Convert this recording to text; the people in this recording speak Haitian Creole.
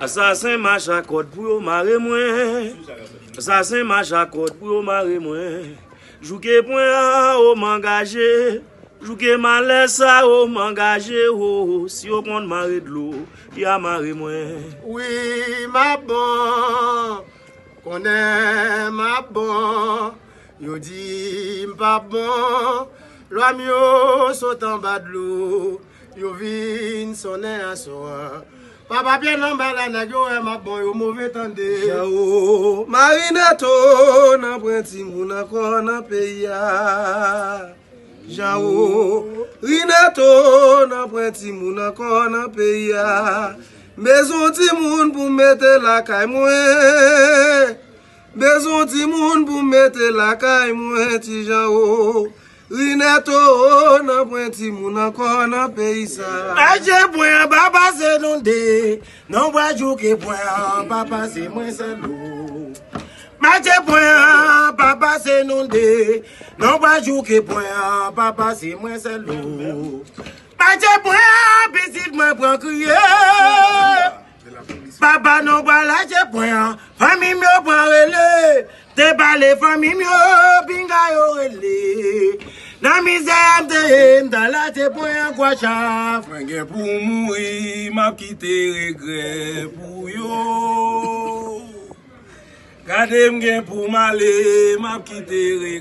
Assassin marche à côte pour marrer moins. Assassin marche à côte pour marrer moins. Jouer point au m'engager. Jouer malaise au m'engager. Oh, si on compte marrer de l'eau, il y a marrer moins. Oui, ma bon, qu'on est ma bon. Yo dit pas bon, l'homme yo saute en bas de l'eau. Yo vin sonner à soi. Papa bien en bas la nèg yo ma bon yo mauvais tande. Jao, Marinato, nan prenti moun akon nan pays ya. Jao, Rinato, nan prenti moun akon nan pays ya. Besoin ti moun pou mette la kay mwen. Besoin ti moun pou mette la kay mwen ti Jao. Rinato, nan prenti moun akon nan pays sa. Aje point papa c'est non de. Non bois jouer point papa c'est moi c'est l'eau. Aje point papa c'est non de. Non bois jouer point papa c'est moi c'est l'eau. Aje point petit moi prend crier. Papa non bois l'aje point. Famille me prend relais. Te balé famille me pinga yo relais. Dans misère de dans la te point quoi chaf. Frère pour mourir, m'a quitté regret pour yo. Gade m'gen pour m'aller, m'a quitté regret.